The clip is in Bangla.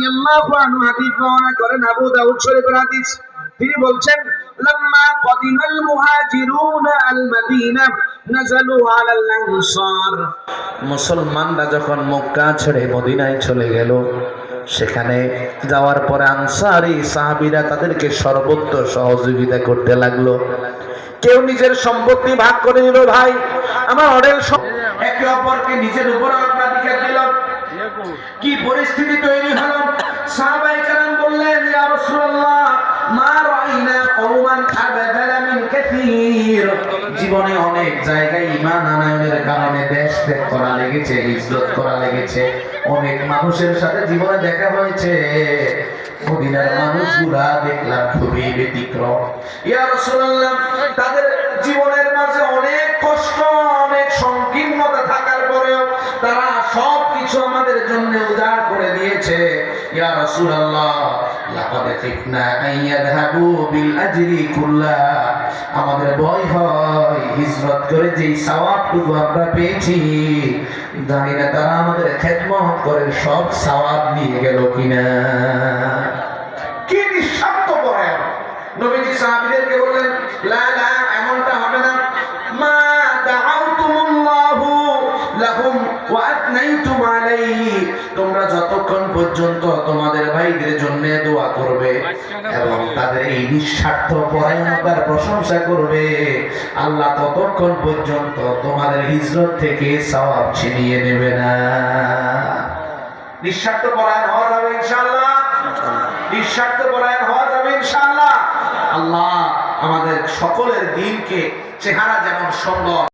রাদিয়াল্লাহু আনহু হাদিস বর্ণনা করেন, আবু দাউদ শরীফের হাদিস। তিনি বলছেন, লাম্মা কদিমাল মুহাজিরুনা আল মাদিনা নাযালু আলাল আনসার। মুসলমানরা যখন মক্কা ছেড়ে মদিনায় চলে গেল, সেখানে যাওয়ার পরে আনসারী সাহাবীরা তাদেরকে সর্বোচ্চ সহযোগিতা করতে লাগলো। কেউ নিজের সম্পত্তি ভাগ করে নিল, ভাই আমার অঢেল, একে অপরকে নিজের উপর অগ্রাধিকার দিল। কি পরিস্থিতি তৈরি হলো, সাহাবায়ে কেরাম বললেন, ইয়া রাসূলুল্লাহ মা রাআইনা কওমান আবাদালা মিন কাসীর। জীবনে অনেক জায়গায় ঈমান আনয়নের কারণে দেশ ত্যাগ করা লেগেছে, হিজরত করা লেগেছে, অনেক মানুষের সাথে জীবনে দেখা হয়েছে, মদিনার মানুষগুলা দেখলাম খুবই ব্যতিক্রম। ইয়া রাসূলুল্লাহ, তাদের জীবনের মাঝে অনেক কষ্ট, অনেক সংকীর্ণতা থাকার পরেও তারা সবকিছু আমাদের জন্য উদার করে দিয়েছে। ইয়া রাসূলুল্লাহ, লাকাদ খিফনা আইয়াযহাবু বিল আজরি কুল্লা। আমাদের ভয় হয় হিজরত করে যেই সওয়াবটুকু আমরা পেয়েছি, জানি না তারা আমাদের খেদমত করে সব সওয়াব নিয়ে গেল কিনা। কি নিঃস্বার্থ পরায়ণ। নবীজি সাহাবীদেরকে বললেন, লা লা, এমনটা হবে না। মা দাআউতুমুল্লাহু লাহুম ওয়া আতনাইতুম আলাইহি। তোমরা যতক্ষণ পর্যন্ত তোমাদের ভাইদের জন্য দোয়া করবে এবং তাদের এই নিঃস্বার্থ পরায়ণতার প্রশংসা করবে, আল্লাহ ততক্ষণ পর্যন্ত তোমাদের হিজরত থেকে সওয়াব ছিনিয়ে নেবে না। নিঃস্বার্থ পরায়ণ হওয়া যাবে ইনশাআল্লাহ, নিঃস্বার্থ পরায়ণ হওয়া যাবে ইনশাআল্লাহ। আল্লাহ আমাদের সকলের দিনকে চেহারা যেমন সুন্দর